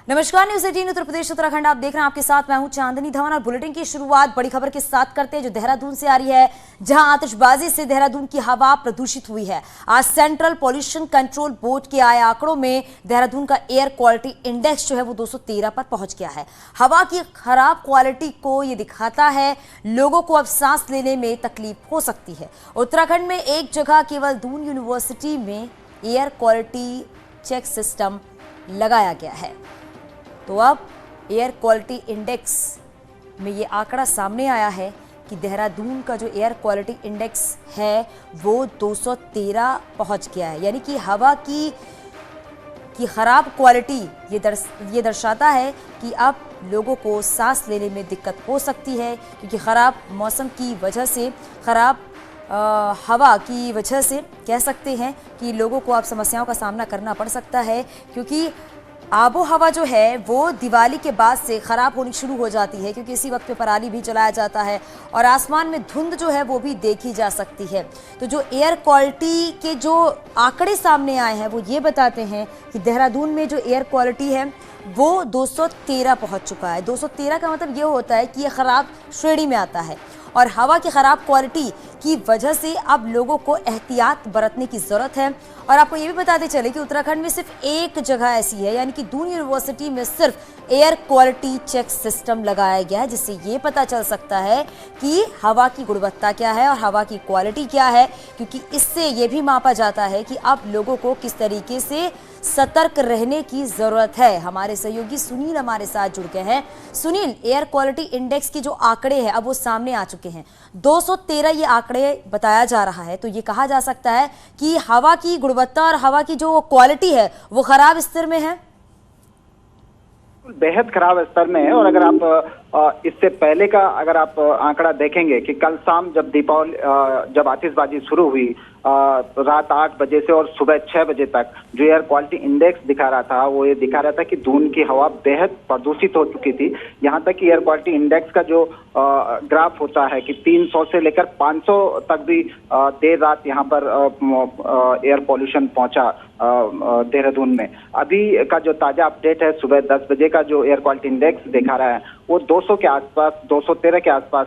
नमस्कार, न्यूज़ 18 उत्तर प्रदेश उत्तराखंड आप देख रहे हैं। आपके साथ मैं हूं चांदनी धवन और बुलेटिन की शुरुआत बड़ी खबर के साथ करते हैं जो देहरादून से आ रही है, जहां आतिशबाजी से देहरादून की हवा प्रदूषित हुई है। आज सेंट्रल पॉल्यूशन कंट्रोल बोर्ड के आए आंकड़ों में देहरादून का एयर क्वालिटी इंडेक्स जो है वो 213 पर पहुंच गया है। हवा की खराब क्वालिटी को ये दिखाता है लोगों को अब सांस लेने में तकलीफ हो सकती है। उत्तराखंड में एक जगह केवल दून यूनिवर्सिटी में एयर क्वालिटी चेक सिस्टम लगाया गया है। तो अब एयर क्वालिटी इंडेक्स में ये आंकड़ा सामने आया है कि देहरादून का जो एयर क्वालिटी इंडेक्स है वो 213 पहुंच गया है। यानी कि हवा की खराब क्वालिटी ये दर्शाता है कि अब लोगों को सांस लेने में दिक्कत हो सकती है, क्योंकि ख़राब मौसम की वजह से, ख़राब हवा की वजह से कह सकते हैं कि लोगों को अब समस्याओं का सामना करना पड़ सकता है, क्योंकि आबो हवा जो है वो दिवाली के बाद से ख़राब होनी शुरू हो जाती है, क्योंकि इसी वक्त पे पराली भी जलाया जाता है और आसमान में धुंध जो है वो भी देखी जा सकती है। तो जो एयर क्वालिटी के जो आंकड़े सामने आए हैं वो ये बताते हैं कि देहरादून में जो एयर क्वालिटी है वो 213 पहुंच चुका है। 213 का मतलब ये होता है कि ये ख़राब श्रेणी में आता है और हवा की ख़राब क्वालिटी की वजह से अब लोगों को एहतियात बरतने की ज़रूरत है। और आपको ये भी बताते चले कि उत्तराखंड में सिर्फ एक जगह ऐसी है, यानी कि दून यूनिवर्सिटी में सिर्फ एयर क्वालिटी चेक सिस्टम लगाया गया है, जिससे ये पता चल सकता है कि हवा की गुणवत्ता क्या है और हवा की क्वालिटी क्या है, क्योंकि इससे ये भी मापा जाता है कि अब लोगों को किस तरीके से सतर्क रहने की जरूरत है। हमारे सहयोगी सुनील हमारे साथ जुड़ गए हैं। सुनील, एयर क्वालिटी इंडेक्स के जो आंकड़े हैं अब वो सामने आ चुके हैं, 213 ये आंकड़े बताया जा रहा है, तो ये कहा जा सकता है कि हवा की गुणवत्ता और हवा की जो क्वालिटी है वो खराब स्तर में है, बेहद खराब स्तर में है। और अगर आप इससे पहले का अगर आप आंकड़ा देखेंगे कि कल शाम जब जब आतिशबाजी शुरू हुई रात 8 बजे से और सुबह 6 बजे तक जो एयर क्वालिटी इंडेक्स दिखा रहा था वो ये दिखा रहा था कि दून की हवा बेहद प्रदूषित हो चुकी थी। यहाँ तक कि एयर क्वालिटी इंडेक्स का जो ग्राफ होता है कि 300 से लेकर 500 तक भी देर रात यहाँ पर एयर पॉल्यूशन पहुंचा देहरादून में। अभी का जो ताजा अपडेट है सुबह 10 बजे का जो एयर क्वालिटी इंडेक्स दिखा रहा है वो 200 के आसपास, 213 के आसपास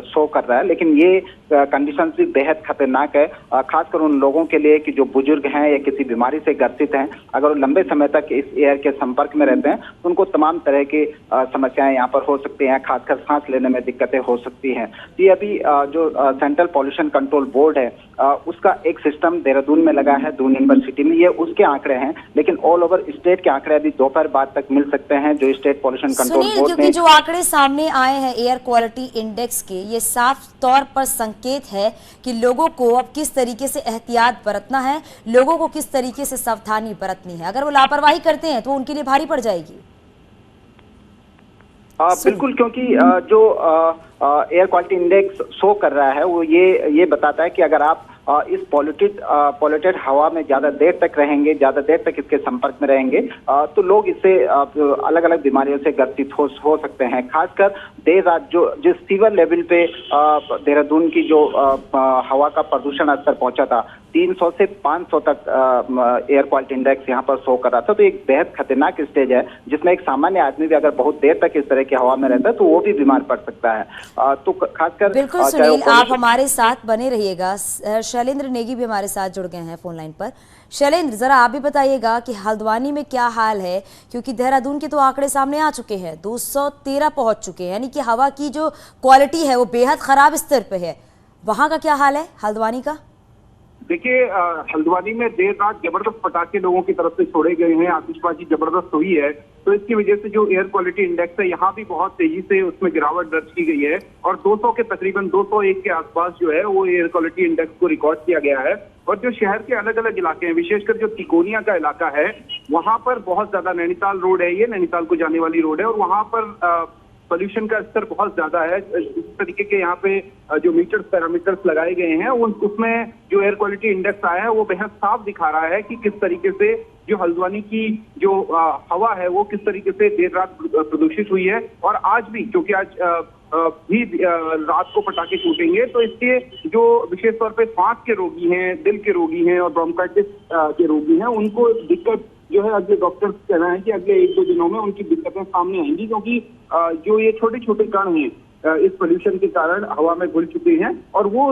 शो कर रहा है। लेकिन ये कंडीशन भी बेहद खतरनाक है, खासकर उन लोगों के लिए कि जो बुजुर्ग हैं या किसी बीमारी से ग्रसित हैं। अगर वो लंबे समय तक इस एयर के संपर्क में रहते हैं तो उनको तमाम तरह की समस्याएं यहाँ पर हो सकती हैं, खासकर सांस लेने में दिक्कतें हो सकती हैं। ये अभी जो सेंट्रल पॉल्यूशन कंट्रोल बोर्ड है उसका एक सिस्टम देहरादून में लगा है, दून यूनिवर्सिटी में। ये उसके आंकड़े हैं, लेकिन ऑल ओवर स्टेट के आंकड़े अभी दोपहर बाद तक मिल सकते हैं जो स्टेट पॉल्यूशन कंट्रोल बोर्ड ने। जो आंकड़े सामने आए हैं एयर क्वालिटी इंडेक्स के, ये साफ तौर पर संकेत है कि लोगों को अब किस तरीके से एहतियात बरतना है, लोगों को किस तरीके से सावधानी बरतनी है। अगर वो लापरवाही करते हैं तो उनके लिए भारी पड़ जाएगी। बिल्कुल, क्योंकि जो एयर क्वालिटी इंडेक्स शो कर रहा है वो ये बताता है कि अगर आप इस पॉल्यूटेड हवा में ज्यादा देर तक रहेंगे, ज्यादा देर तक इसके संपर्क में रहेंगे तो लोग इससे अलग अलग बीमारियों से ग्रसित हो सकते हैं। खासकर देर रात जिस सीवर लेवल पे देहरादून की जो हवा का प्रदूषण स्तर पहुंचा था 300 से 500 तक एयर क्वालिटी इंडेक्स यहाँ पर शो कर रहा था। तो एक बेहद खतरनाक स्टेज है जिसमें एक सामान्य आदमी भी अगर बहुत देर तक इस तरह की हवा में रहता है तो वो भी बीमार पड़ सकता है। तो खासकर बिल्कुल सुनील, आप हमारे साथ बने रहिएगा। शैलेंद्र नेगी भी हमारे साथ जुड़ गए हैं फोन लाइन पर। शैलेंद्र, जरा आप भी बताइएगा कि हल्द्वानी में क्या हाल है, क्योंकि देहरादून के तो आंकड़े सामने आ चुके हैं, 213 पहुंच चुके हैं, यानी कि हवा की जो क्वालिटी है वो बेहद खराब स्तर पे है। वहां का क्या हाल है हल्द्वानी का? देखिए, हल्द्वानी में देर रात जबरदस्त पटाखे लोगों की तरफ से छोड़े गए हैं, आतिशबाजी जबरदस्त हुई है, तो इसकी वजह से जो एयर क्वालिटी इंडेक्स है यहाँ भी बहुत तेजी से उसमें गिरावट दर्ज की गई है और 200 के तकरीबन 201 के आसपास जो है वो एयर क्वालिटी इंडेक्स को रिकॉर्ड किया गया है। और जो शहर के अलग अलग इलाके हैं, विशेषकर जो तिकोनिया का इलाका है वहां पर बहुत ज्यादा, नैनीताल रोड है ये, नैनीताल को जाने वाली रोड है, और वहां पर पोल्यूशन का स्तर बहुत ज्यादा है। इस तरीके के यहाँ पे जो पैरामीटर्स लगाए गए हैं उसमें जो एयर क्वालिटी इंडेक्स आया है वो बेहद साफ दिखा रहा है कि किस तरीके से जो हल्द्वानी की जो हवा है वो किस तरीके से देर रात प्रदूषित हुई है। और आज भी, क्योंकि आज भी रात को पटाखे छूटेंगे तो इसके जो विशेष तौर पे सांस के रोगी हैं, दिल के रोगी हैं और ब्रोंकाइटिस के रोगी हैं उनको दिक्कत जो है अगले डॉक्टर्स कह रहे हैं कि अगले 1-2 दिनों में उनकी दिक्कतें सामने आएंगी, क्योंकि जो ये छोटे छोटे कण हैं इस पोल्यूशन के कारण हवा में घुल चुके हैं और वो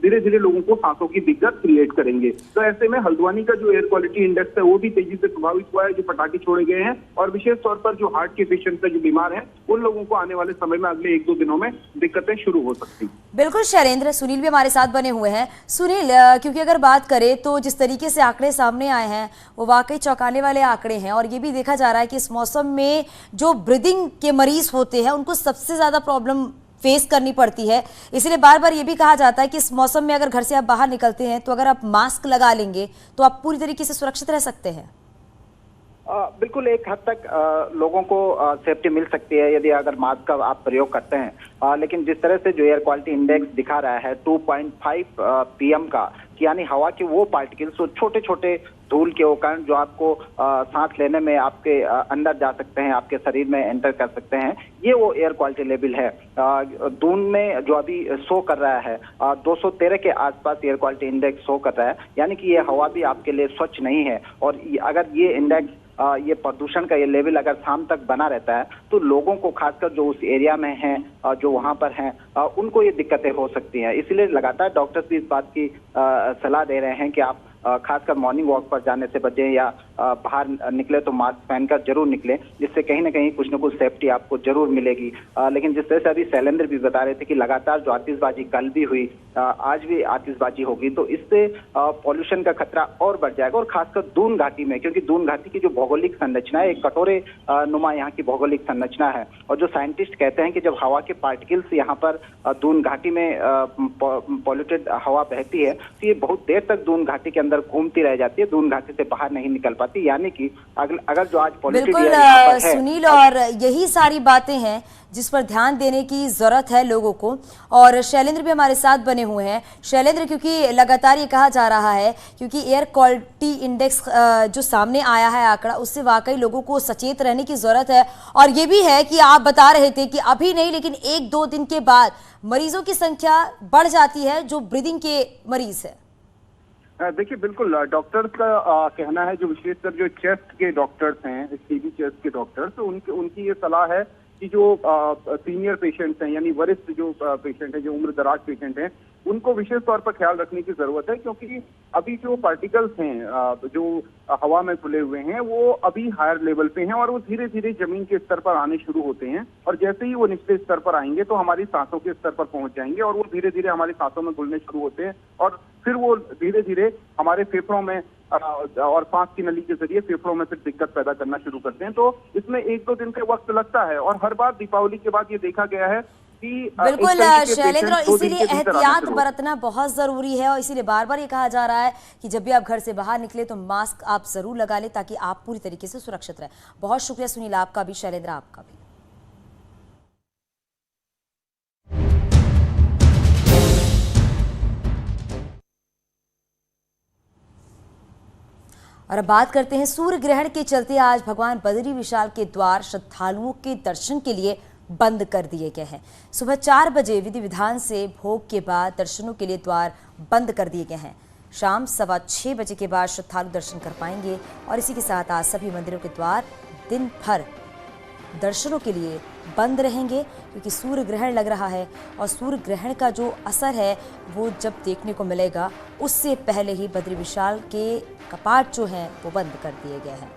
धीरे धीरे लोगों को सांसों की दिक्कत क्रिएट करेंगे। तो ऐसे में हल्द्वानी का जो एयर क्वालिटी इंडेक्स है वो भी तेजी से प्रभावित हुआ है, जो पटाखे छोड़े गए हैं, और विशेष तौर पर जो हार्ट के पेशेंट है, जो बीमार हैं, उन लोगों को आने वाले समय में अगले 1-2 दिनों में दिक्कतें शुरू हो सकती हैं। बिल्कुल शैलेंद्र, सुनील भी हमारे साथ बने हुए हैं। सुनील, क्योंकि अगर बात करें तो जिस तरीके से आंकड़े सामने आए हैं वो वाकई चौंकाने वाले आंकड़े हैं, और ये भी देखा जा रहा है कि इस मौसम में जो ब्रीदिंग के मरीज होते हैं उनको सबसे ज्यादा प्रॉब्लम फेस करनी पड़ती है। इसलिए बार बार ये भी कहा जाता है कि इस मौसम में अगर घर से आप बाहर निकलते हैं तो अगर आप मास्क लगा लेंगे तो आप पूरी तरीके से सुरक्षित रह सकते हैं। बिल्कुल एक हद तक लोगों को सेफ्टी मिल सकती है यदि अगर मास्क का आप प्रयोग करते हैं, लेकिन जिस तरह से जो एयर क्वालिटी इंडेक्स दिखा रहा है 2.5 PM का, यानी हवा के वो पार्टिकल्स, वो छोटे छोटे धूल के वो कण जो आपको सांस लेने में आपके अंदर जा सकते हैं, आपके शरीर में एंटर कर सकते हैं, ये वो एयर क्वालिटी लेवल है। दून में जो अभी शो कर रहा है 213 के आसपास एयर क्वालिटी इंडेक्स शो कर रहा है, यानी कि ये हवा भी आपके लिए स्वच्छ नहीं है। और अगर ये इंडेक्स ये प्रदूषण का ये लेवल अगर शाम तक बना रहता है तो लोगों को, खासकर जो उस एरिया में हैं, जो वहां पर हैं, उनको ये दिक्कतें हो सकती हैं। इसलिए लगातार डॉक्टर्स भी इस बात की सलाह दे रहे हैं कि आप खासकर मॉर्निंग वॉक पर जाने से बचें या बाहर निकले तो मास्क पहनकर जरूर निकले, जिससे कहीं ना कहीं कुछ न कुछ सेफ्टी आपको जरूर मिलेगी। लेकिन जिस तरह से अभी शैलेंद्र भी बता रहे थे कि लगातार जो आतिशबाजी कल भी हुई, आज भी आतिशबाजी होगी, तो इससे पॉल्यूशन का खतरा और बढ़ जाएगा। और खासकर दून घाटी में, क्योंकि दून घाटी की जो भौगोलिक संरचना है, एक कटोरे नुमा यहाँ की भौगोलिक संरचना है, और जो साइंटिस्ट कहते हैं कि जब हवा के पार्टिकल्स यहाँ पर दून घाटी में पॉल्यूटेड हवा बहती है तो ये बहुत देर तक दून घाटी के अंदर घूमती रह जाती है, दून घाटी से बाहर नहीं निकल पाती। यानी कि अगर जो आज पॉल्यूटेड बिल्कुल है, सुनील, और यही सारी बातें हैं जिस पर ध्यान देने की जरूरत है लोगों को। और शैलेंद्र भी हमारे साथ बने हुए हैं। शैलेंद्र, क्योंकि लगातार ये कहा जा रहा है, क्योंकि एयर क्वालिटी इंडेक्स जो सामने आया है आंकड़ा, उससे वाकई लोगों को सचेत रहने की जरूरत है। और ये भी है कि आप बता रहे थे कि अभी नहीं लेकिन 1-2 दिन के बाद मरीजों की संख्या बढ़ जाती है जो ब्रीदिंग के मरीज है। देखिए, बिल्कुल डॉक्टर्स का कहना है, जो विशेषकर जो चेस्ट के डॉक्टर्स हैं, टीबी चेस्ट के डॉक्टर्स, तो उनकी ये सलाह है कि जो सीनियर पेशेंट्स हैं, यानी वरिष्ठ जो पेशेंट हैं, जो उम्र दराज पेशेंट हैं, उनको विशेष तौर पर ख्याल रखने की जरूरत है, क्योंकि अभी जो पार्टिकल्स हैं जो हवा में खुले हुए हैं वो अभी हायर लेवल पे हैं और वो धीरे धीरे जमीन के स्तर पर आने शुरू होते हैं, और जैसे ही वो निचले स्तर पर आएंगे तो हमारी सांसों के स्तर पर पहुंच जाएंगे और वो धीरे धीरे हमारी सांसों में घुलने शुरू होते हैं, और फिर वो धीरे धीरे हमारे फेफड़ों में और सांस की नली के जरिए फेफड़ों में फिर दिक्कत पैदा करना शुरू करते हैं। तो इसमें 1-2 दिन का वक्त लगता है, और हर बार दीपावली के बाद ये देखा गया है कि बिल्कुल शैलेंद्र, और इसीलिए एहतियात बरतना बहुत जरूरी है। और इसीलिए बार बार ये कहा जा रहा है कि जब भी आप घर से बाहर निकले तो मास्क आप जरूर लगा लें ताकि आप पूरी तरीके से सुरक्षित रहें। बहुत शुक्रिया सुनील, आपका भी, शैलेंद्र आपका भी। और अब बात करते हैं सूर्य ग्रहण के चलते आज भगवान बद्री विशाल के द्वार श्रद्धालुओं के दर्शन के लिए बंद कर दिए गए हैं। सुबह 4 बजे विधि विधान से भोग के बाद दर्शनों के लिए द्वार बंद कर दिए गए हैं। शाम 6:15 बजे के बाद श्रद्धालु दर्शन कर पाएंगे। और इसी के साथ आज सभी मंदिरों के द्वार दिन भर दर्शनों के लिए बंद रहेंगे, क्योंकि सूर्य ग्रहण लग रहा है और सूर्य ग्रहण का जो असर है वो जब देखने को मिलेगा उससे पहले ही बद्री विशाल के कपाट जो हैं वो बंद कर दिए गए हैं।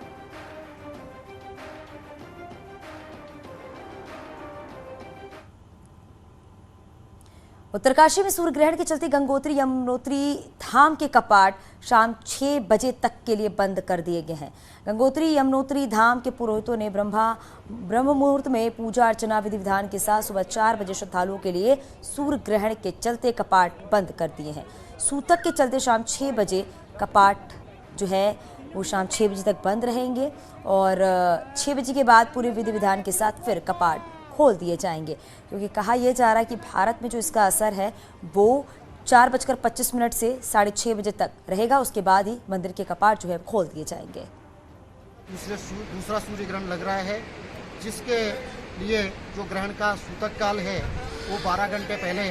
उत्तरकाशी में सूर्य ग्रहण के चलते गंगोत्री यमुनोत्री धाम के कपाट शाम 6 बजे तक के लिए बंद कर दिए गए हैं। गंगोत्री यमुनोत्री धाम के पुरोहितों ने ब्रह्म मुहूर्त में पूजा अर्चना विधि विधान के साथ सुबह 4 बजे श्रद्धालुओं के लिए सूर्य ग्रहण के चलते कपाट बंद कर दिए हैं। सूतक के चलते शाम 6 बजे कपाट जो है वो शाम 6 बजे तक बंद रहेंगे, और 6 बजे के बाद पूरे विधि विधान के साथ फिर कपाट खोल दिए जाएंगे, क्योंकि कहा यह जा रहा है कि भारत में जो इसका असर है वो 4:25 से 6:30 बजे तक रहेगा। उसके बाद ही मंदिर के कपाट जो है खोल दिए जाएंगे। दूसरा सूर्य ग्रहण लग रहा है, जिसके लिए जो ग्रहण का सूतक काल है वो 12 घंटे पहले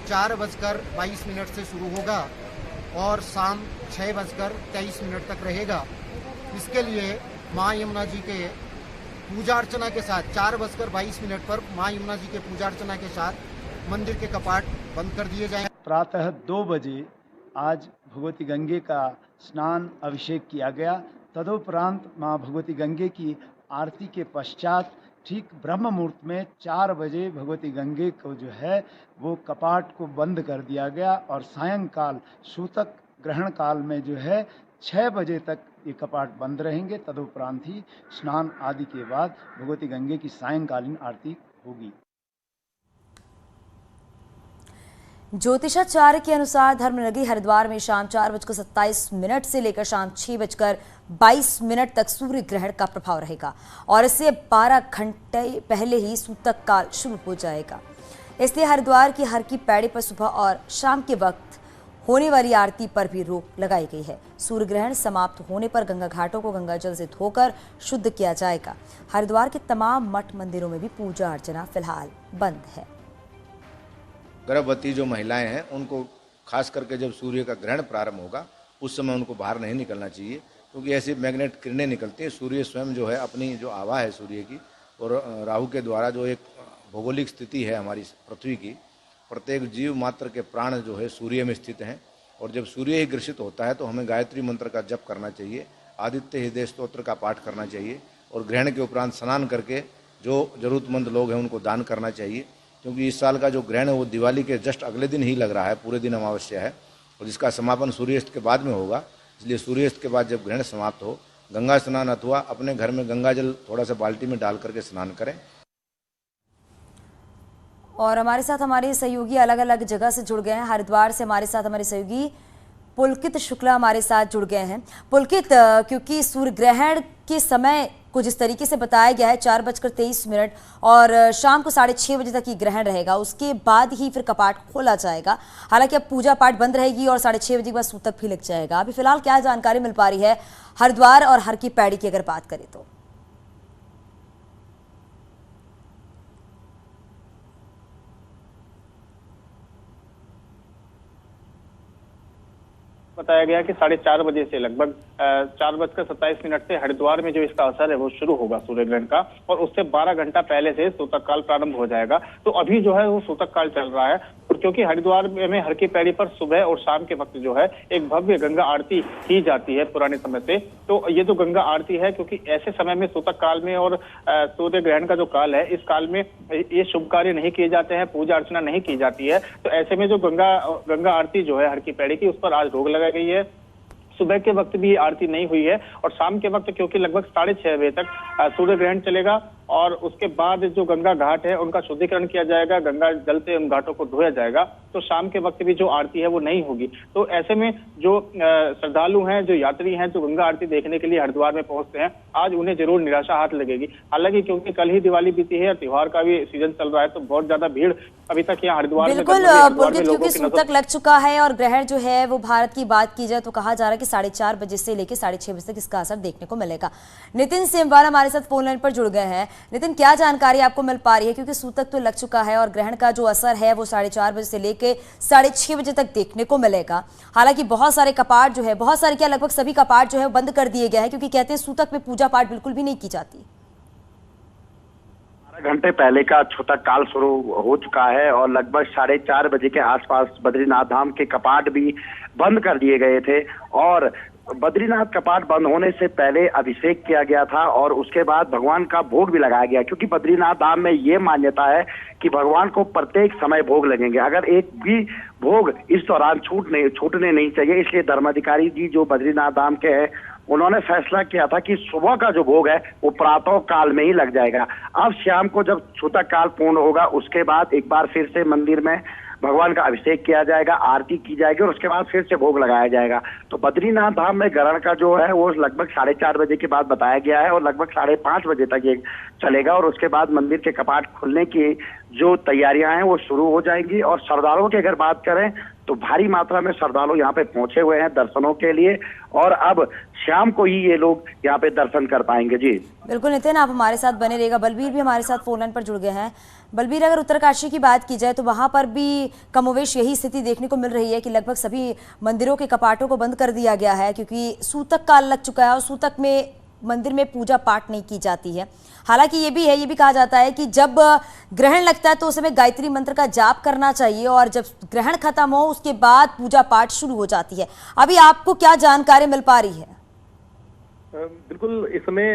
4:22 से शुरू होगा और शाम 6:23 तक रहेगा। इसके लिए माँ यमुना जी के पूजा अर्चना के साथ 4:22 पर माँ यमुना जी के पूजा अर्चना के साथ मंदिर के कपाट बंद कर दिए जाएंगे। प्रातः 2 बजे आज भगवती गंगे का स्नान अभिषेक किया गया। तदुपरांत माँ भगवती गंगे की आरती के पश्चात ठीक ब्रह्म मुहूर्त में 4 बजे भगवती गंगे को जो है वो कपाट को बंद कर दिया गया और सायंकाल सूतक ग्रहण काल में जो है 6 बजे तक ये कपाट बंद रहेंगे। तदुपरांत ही स्नान आदि के बाद भगवती गंगे की सायंकालीन आरती होगी। ज्योतिषाचार्य के अनुसार धर्मनगरी हरिद्वार में शाम 4:27 से लेकर शाम 6:22 तक सूर्य ग्रहण का प्रभाव रहेगा और इससे 12 घंटे पहले ही सूतक काल शुरू हो जाएगा। इसलिए हरिद्वार की हर की पैड़ी पर सुबह और शाम के वक्त होने वाली आरती पर भी रोक लगाई गई है। सूर्य ग्रहण समाप्त होने पर गंगा घाटों को गंगा जल से धोकर शुद्ध किया जाएगा। हरिद्वार के तमाम मठ मंदिरों में भी पूजा अर्चना फिलहाल बंद है। गर्भवती जो महिलाएं हैं उनको खास करके जब सूर्य का ग्रहण प्रारंभ होगा उस समय उनको बाहर नहीं निकलना चाहिए, क्योंकि ऐसी मैग्नेट किरणें निकलती हैं। सूर्य स्वयं जो है अपनी जो आभा है सूर्य की और राहु के द्वारा जो एक भौगोलिक स्थिति है हमारी पृथ्वी की, प्रत्येक जीव मात्र के प्राण जो है सूर्य में स्थित हैं और जब सूर्य ही ग्रसित होता है तो हमें गायत्री मंत्र का जप करना चाहिए, आदित्य हृदय स्तोत्र का पाठ करना चाहिए और ग्रहण के उपरांत स्नान करके जो जरूरतमंद लोग हैं उनको दान करना चाहिए, क्योंकि इस साल का जो ग्रहण है वो दिवाली के जस्ट अगले दिन ही लग रहा है, पूरे दिन अमावस्या है और जिसका समापन सूर्यास्त के बाद में होगा। इसलिए सूर्यास्त के बाद जब ग्रहण समाप्त हो गंगा स्नान अथवा अपने घर में गंगा जल थोड़ा सा बाल्टी में डाल करके स्नान करें। और हमारे साथ हमारे सहयोगी अलग अलग जगह से जुड़ गए हैं। हरिद्वार से हमारे साथ हमारे सहयोगी पुलकित शुक्ला हमारे साथ जुड़ गए हैं। पुलकित, क्योंकि सूर्य ग्रहण के समय कुछ इस तरीके से बताया गया है 4:23 और शाम को 6:30 बजे तक ये ग्रहण रहेगा, उसके बाद ही फिर कपाट खोला जाएगा। हालांकि अब पूजा पाठ बंद रहेगी और 6:30 बजे के बाद सूतक भी लग जाएगा। अभी फिलहाल क्या जानकारी मिल पा रही है हरिद्वार और हर की पैड़ी की अगर बात करें तो? बताया गया कि 4:30 बजे से लगभग 4:27 से हरिद्वार में जो इसका असर है वो शुरू होगा सूर्य ग्रहण का और उससे 12 घंटा पहले से सूतक काल प्रारंभ हो जाएगा। तो अभी जो है वो सूतक काल चल रहा है और क्योंकि हरिद्वार में हर की पैड़ी पर सुबह और शाम के वक्त जो है एक भव्य गंगा आरती की जाती है पुराने समय से, तो ये जो गंगा आरती है क्योंकि ऐसे समय में सूतक काल में और सूर्य ग्रहण का जो काल है इस काल में ये शुभ कार्य नहीं किए जाते हैं, पूजा अर्चना नहीं की जाती है। तो ऐसे में जो गंगा आरती जो है हर की पैड़ी की उस पर आज रोक लगाई गई है। सुबह के वक्त भी आरती नहीं हुई है और शाम के वक्त क्योंकि लगभग 6:30 बजे तक सूर्य ग्रहण चलेगा और उसके बाद जो गंगा घाट है उनका शुद्धिकरण किया जाएगा, गंगा जल से उन घाटों को धोया जाएगा, तो शाम के वक्त भी जो आरती है वो नहीं होगी। तो ऐसे में जो श्रद्धालु हैं, जो यात्री हैं, जो गंगा आरती देखने के लिए हरिद्वार में पहुंचते हैं, आज उन्हें जरूर निराशा हाथ लगेगी। हालांकि क्योंकि कल ही दिवाली बीती है और त्योहार का भी सीजन चल रहा है तो बहुत ज्यादा भीड़ अभी तक यहाँ हरिद्वार में बिल्कुल क्योंकि सूतक लग चुका है और ग्रहण जो है वो भारत की बात की जाए तो कहा जा रहा है कि 4:30 बजे से लेकर 6:30 बजे तक इसका असर देखने को मिलेगा। नितिन सेमवाल हमारे साथ फोन लाइन पर जुड़ गए हैं। नितिन, क्या जानकारी आपको मिल पा रही है, क्योंकि सूतक तो लग चुका है और ग्रहण का जो असर है वो 4:30 बजे से लेकर 6:30 बजे तक देखने को मिलेगा। हालांकि बहुत सारे कपाट जो है, बहुत सारे क्या लगभग सभी कपाट जो है बंद कर दिए गए हैं, क्योंकि कहते हैं सूतक में पूजा पाठ बिल्कुल भी नहीं की जाती। घंटे पहले का सूतक काल शुरू हो चुका है और लगभग 4:30 बजे के आसपास बद्रीनाथ धाम के कपाट भी बंद कर दिए गए थे और बद्रीनाथ कपाट बंद होने से पहले अभिषेक किया गया था और उसके बाद भगवान का भोग भी लगाया गया, क्योंकि बद्रीनाथ धाम में ये मान्यता है कि भगवान को प्रत्येक समय भोग लगेंगे, अगर एक भी भोग इस दौरान छूटने नहीं चाहिए। इसलिए धर्माधिकारी जी जो बद्रीनाथ धाम के हैं उन्होंने फैसला किया था कि सुबह का जो भोग है वो प्रातः काल में ही लग जाएगा। अब शाम को जब सूतक काल पूर्ण होगा उसके बाद एक बार फिर से मंदिर में भगवान का अभिषेक किया जाएगा, आरती की जाएगी और उसके बाद फिर से भोग लगाया जाएगा। तो बद्रीनाथ धाम में ग्रहण का जो है वो लगभग 4:30 बजे के बाद बताया गया है और लगभग 5:30 बजे तक ये चलेगा और उसके बाद मंदिर के कपाट खुलने की जो तैयारियां हैं वो शुरू हो जाएंगी। और श्रद्धालुओं की अगर बात करें तो भारी मात्रा में श्रद्धालु यहाँ पे पहुंचे हुए हैं दर्शनों के लिए, और अब शाम को ही ये लोग यहाँ पे दर्शन कर पाएंगे। जी बिल्कुल नितिन, आप हमारे साथ बने रहेगा। बलबीर भी हमारे साथ फोन लाइन पर जुड़ गए हैं। बलबीर, अगर उत्तरकाशी की बात की जाए तो वहां पर भी कमोवेश यही स्थिति देखने को मिल रही है कि लगभग सभी मंदिरों के कपाटों को बंद कर दिया गया है, क्योंकि सूतक काल लग चुका है और सूतक में मंदिर में पूजा पाठ नहीं की जाती है। हालांकि ये भी कहा जाता है कि जब ग्रहण लगता है तो उस समय गायत्री मंत्र का जाप करना चाहिए और जब ग्रहण खत्म हो उसके बाद पूजा पाठ शुरू हो जाती है। अभी आपको क्या जानकारी मिल पा रही है? बिल्कुल, इस समय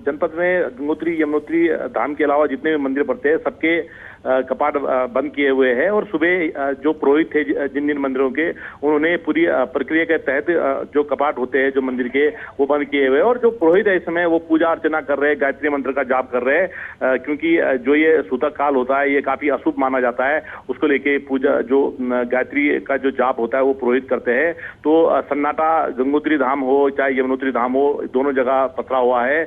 जनपद में गंगोत्री यमुनोत्री धाम के अलावा जितने भी मंदिर पड़ते हैं सबके कपाट बंद किए हुए हैं, और सुबह जो पुरोहित थे जिन जिन मंदिरों के, उन्होंने पूरी प्रक्रिया के तहत जो कपाट होते हैं जो मंदिर के वो बंद किए हुए हैं। और जो पुरोहित है इस समय वो पूजा अर्चना कर रहे हैं, गायत्री मंत्र का जाप कर रहे हैं, क्योंकि जो ये सूतक काल होता है ये काफी अशुभ माना जाता है। उसको लेके पूजा जो गायत्री का जो जाप होता है वो पुरोहित करते हैं। तो सन्नाटा गंगोत्री धाम हो चाहे यमुनोत्री धाम हो, दोनों जगह पथरा हुआ है।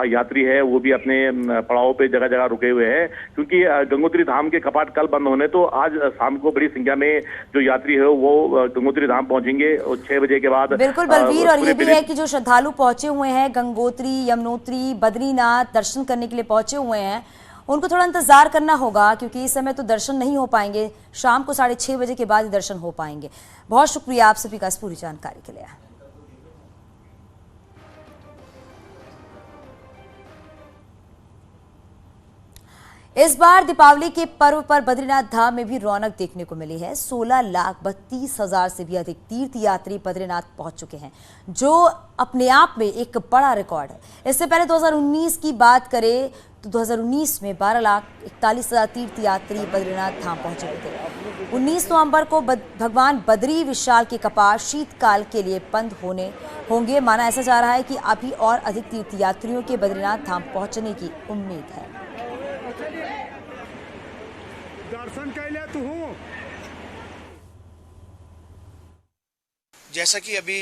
यात्री है वो भी अपने पड़ाव पे जगह जगह रुके हुए हैं, क्योंकि गंगोत्री धाम के कपाट कल बंद होने तो आज शाम को बड़ी संख्या में जो यात्री है वो गंगोत्री धाम पहुंचेंगे और 6 बजे के बाद। बिल्कुल बलबीर, और ये भी है कि जो श्रद्धालु पहुंचे हुए हैं गंगोत्री यमुनोत्री बद्रीनाथ दर्शन करने के लिए पहुंचे हुए हैं, उनको थोड़ा इंतजार करना होगा, क्योंकि इस समय तो दर्शन नहीं हो पाएंगे। शाम को 6:30 बजे के बाद ही दर्शन हो पाएंगे। बहुत शुक्रिया आप सभी का इस पूरी जानकारी के लिए। इस बार दीपावली के पर्व पर बद्रीनाथ धाम में भी रौनक देखने को मिली है। 16,32,000 से भी अधिक तीर्थ यात्री बद्रीनाथ पहुंच चुके हैं, जो अपने आप में एक बड़ा रिकॉर्ड है। इससे पहले 2019 की बात करें तो 2019 में 12,41,000 तीर्थ यात्री बद्रीनाथ धाम पहुंचे हुए थे। 19 नवंबर को भगवान बद्री विशाल के कपाट शीतकाल के लिए बंद होंगे। माना ऐसा जा रहा है कि अभी और अधिक तीर्थ यात्रियों के बद्रीनाथ धाम पहुंचने की उम्मीद है। दर्शन कैले तू हूँ। जैसा कि अभी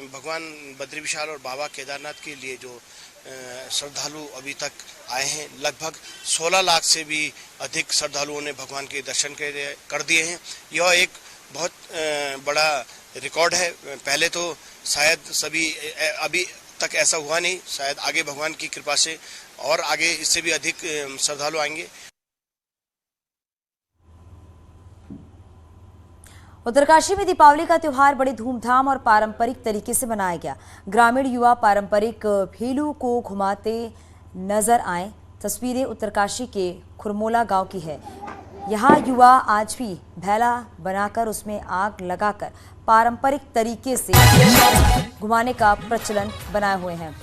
भगवान बद्री विशाल और बाबा केदारनाथ के लिए जो श्रद्धालु अभी तक आए हैं, लगभग 16 लाख से भी अधिक श्रद्धालुओं ने भगवान के दर्शन कर दिए हैं। यह एक बहुत बड़ा रिकॉर्ड है। पहले तो शायद अभी तक ऐसा हुआ नहीं, शायद आगे भगवान की कृपा से और आगे इससे भी अधिक श्रद्धालु आएंगे। उत्तरकाशी में दीपावली का त्योहार बड़े धूमधाम और पारंपरिक तरीके से मनाया गया। ग्रामीण युवा पारंपरिक भेलू को घुमाते नजर आए। तस्वीरें उत्तरकाशी के खुरमोला गांव की है। यहाँ युवा आज भी भैला बनाकर उसमें आग लगाकर पारंपरिक तरीके से घुमाने का प्रचलन बनाए हुए हैं।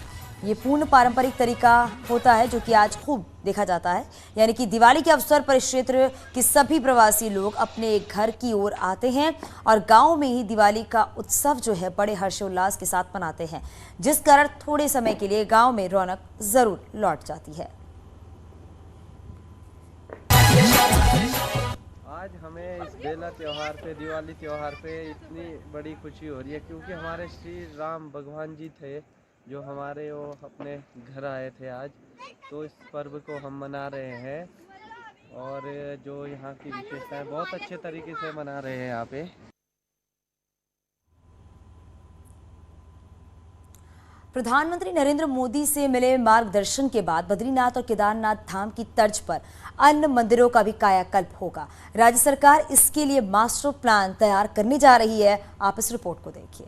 ये पूर्ण पारंपरिक तरीका होता है जो कि आज खूब देखा जाता है। यानी कि दिवाली के अवसर पर इस क्षेत्र के सभी प्रवासी लोग अपने घर की ओर आते हैं और गांव में ही दिवाली का उत्सव जो है बड़े हर्षोल्लास के साथ मनाते हैं, जिस कारण थोड़े समय के लिए गांव में रौनक जरूर लौट जाती है। आज हमें इस बेला त्योहार पे, दिवाली त्योहार पे इतनी बड़ी खुशी हो रही है, क्योंकि हमारे श्री राम भगवान जी थे जो हमारे वो अपने घर आए थे आज, तो इस पर्व को हम मना रहे हैं। और जो यहाँ की विशेषता है बहुत अच्छे तरीके से मना रहे हैं यहाँ पे। प्रधानमंत्री नरेंद्र मोदी से मिले मार्गदर्शन के बाद बद्रीनाथ और केदारनाथ धाम की तर्ज पर अन्य मंदिरों का भी कायाकल्प होगा। राज्य सरकार इसके लिए मास्टर प्लान तैयार करने जा रही है। आप इस रिपोर्ट को देखिए।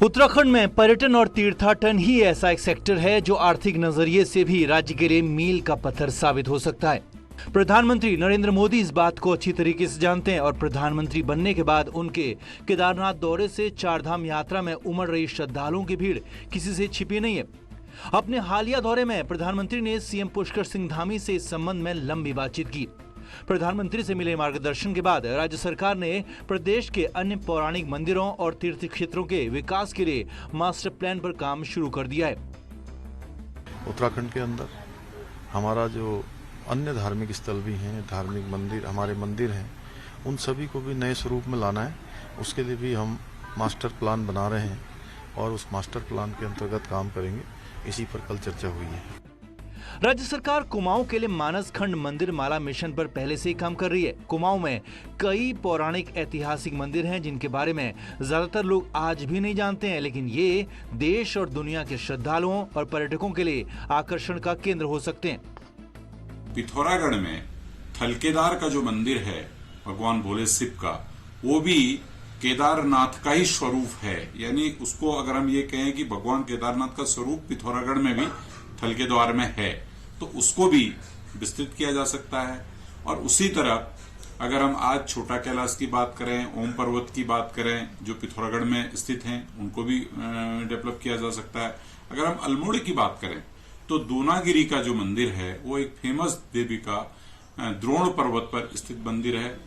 उत्तराखंड में पर्यटन और तीर्थाटन ही ऐसा एक सेक्टर है जो आर्थिक नजरिए से भी राज्य के लिए मील का पत्थर साबित हो सकता है। प्रधानमंत्री नरेंद्र मोदी इस बात को अच्छी तरीके से जानते हैं और प्रधानमंत्री बनने के बाद उनके केदारनाथ दौरे से चारधाम यात्रा में उमड़ रही श्रद्धालुओं की भीड़ किसी से छिपी नहीं है। अपने हालिया दौरे में प्रधानमंत्री ने सीएम पुष्कर सिंह धामी से इस संबंध में लंबी बातचीत की। प्रधानमंत्री से मिले मार्गदर्शन के बाद राज्य सरकार ने प्रदेश के अन्य पौराणिक मंदिरों और तीर्थ क्षेत्रों के विकास के लिए मास्टर प्लान पर काम शुरू कर दिया है। उत्तराखंड के अंदर हमारा जो अन्य धार्मिक स्थल भी हैं, धार्मिक मंदिर, हमारे मंदिर हैं, उन सभी को भी नए स्वरूप में लाना है। उसके लिए भी हम मास्टर प्लान बना रहे हैं और उस मास्टर प्लान के अंतर्गत काम करेंगे। इसी पर कल चर्चा हुई है। राज्य सरकार कुमाऊं के लिए मानस खंड मंदिर माला मिशन पर पहले से ही काम कर रही है। कुमाऊं में कई पौराणिक ऐतिहासिक मंदिर हैं जिनके बारे में ज्यादातर लोग आज भी नहीं जानते हैं, लेकिन ये देश और दुनिया के श्रद्धालुओं और पर्यटकों के लिए आकर्षण का केंद्र हो सकते हैं। पिथौरागढ़ में थलकेदार का जो मंदिर है भगवान भोले शिव का, वो भी केदारनाथ का ही स्वरूप है। यानी उसको अगर हम ये कहें कि भगवान केदारनाथ का स्वरूप पिथौरागढ़ में भी थलकेद्वार में है, तो उसको भी विस्तृत किया जा सकता है। और उसी तरह अगर हम आज छोटा कैलाश की बात करें, ओम पर्वत की बात करें जो पिथौरागढ़ में स्थित हैं, उनको भी डेवलप किया जा सकता है। अगर हम अल्मोड़ी की बात करें तो दूनागिरी का जो मंदिर है वो एक फेमस देवी का द्रोण पर्वत पर स्थित मंदिर है।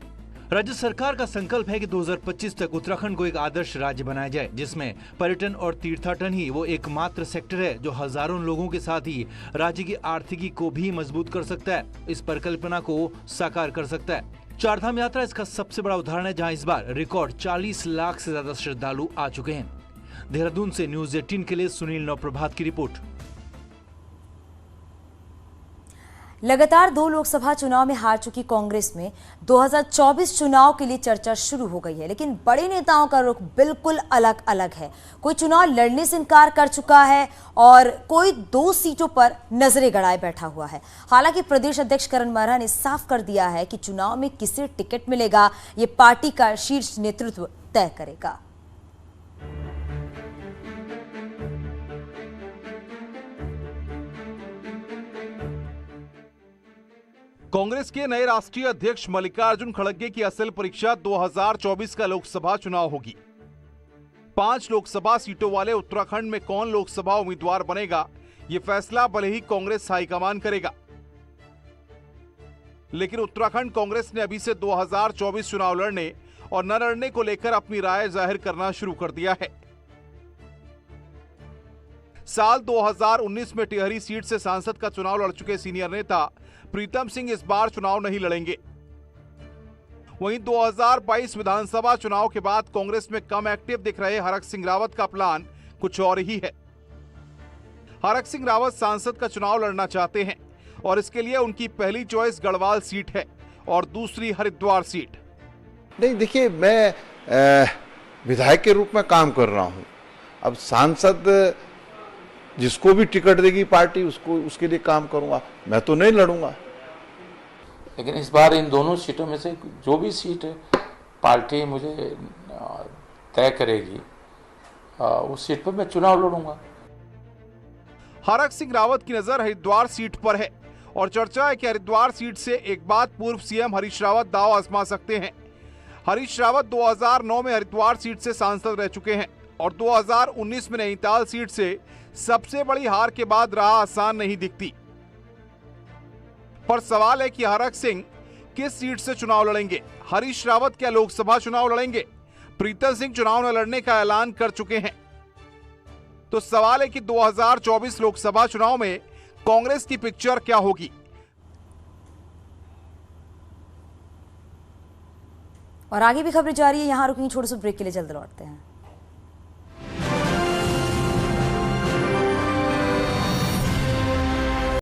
राज्य सरकार का संकल्प है कि 2025 तक उत्तराखंड को एक आदर्श राज्य बनाया जाए, जिसमें पर्यटन और तीर्थाटन ही वो एकमात्र सेक्टर है जो हजारों लोगों के साथ ही राज्य की आर्थिकी को भी मजबूत कर सकता है, इस परिकल्पना को साकार कर सकता है। चारधाम यात्रा इसका सबसे बड़ा उदाहरण है, जहां इस बार रिकॉर्ड 40 लाख से ज्यादा श्रद्धालु आ चुके हैं। देहरादून से न्यूज 18 के लिए सुनील नवप्रभात की रिपोर्ट। लगातार 2 लोकसभा चुनाव में हार चुकी कांग्रेस में 2024 चुनाव के लिए चर्चा शुरू हो गई है, लेकिन बड़े नेताओं का रुख बिल्कुल अलग अलग है। कोई चुनाव लड़ने से इनकार कर चुका है और कोई 2 सीटों पर नजरें गड़ाए बैठा हुआ है। हालांकि प्रदेश अध्यक्ष करण मरहरा ने साफ कर दिया है कि चुनाव में किसे टिकट मिलेगा ये पार्टी का शीर्ष नेतृत्व तय करेगा। कांग्रेस के नए राष्ट्रीय अध्यक्ष मल्लिकार्जुन खड़गे की असल परीक्षा 2024 का लोकसभा चुनाव होगी। 5 लोकसभा सीटों वाले उत्तराखंड में कौन लोकसभा उम्मीदवार बनेगा, ये फैसला भले ही कांग्रेस हाईकमान करेगा, लेकिन उत्तराखंड कांग्रेस ने अभी से 2024 चुनाव लड़ने और न लड़ने को लेकर अपनी राय जाहिर करना शुरू कर दिया है। साल 2019 में टिहरी सीट से सांसद का चुनाव लड़ चुके सीनियर नेता प्रीतम सिंह इस बार चुनाव नहीं लड़ेंगे। वहीं 2022 विधानसभा चुनाव के बाद कांग्रेस में कम एक्टिव दिख रहे हरक सिंह रावत का प्लान कुछ और ही है। हरक सिंह रावत सांसद का चुनाव लड़ना चाहते हैं और इसके लिए उनकी पहली चॉइस गढ़वाल सीट है और दूसरी हरिद्वार सीट। नहीं, देखिए, मैं विधायक के रूप में काम कर रहा हूं। अब सांसद जिसको भी टिकट देगी पार्टी उसके लिए काम करूंगा, मैं तो नहीं लड़ूंगा। लेकिन इस बार इन दोनों सीटों में से जो भी सीट पार्टी मुझे तय करेगी उस सीट पर मैं चुनाव लड़ूंगा। हरक सिंह रावत की नजर हरिद्वार सीट पर है और चर्चा है कि हरिद्वार सीट से एक बार पूर्व सीएम हरीश रावत दांव आजमा सकते हैं। हरीश रावत 2009 में हरिद्वार सीट से सांसद रह चुके हैं और 2019 में नैनीताल सीट से सबसे बड़ी हार के बाद राह आसान नहीं दिखती। पर सवाल है कि हरक सिंह किस सीट से चुनाव लड़ेंगे। हरीश रावत क्या लोकसभा चुनाव लड़ेंगे? प्रीतम सिंह चुनाव न लड़ने का ऐलान कर चुके हैं। तो सवाल है कि 2024 लोकसभा चुनाव में कांग्रेस की पिक्चर क्या होगी। और आगे भी खबरें जारी है, यहां रुकेंगे छोटे से ब्रेक के लिए, जल्द लौटते हैं।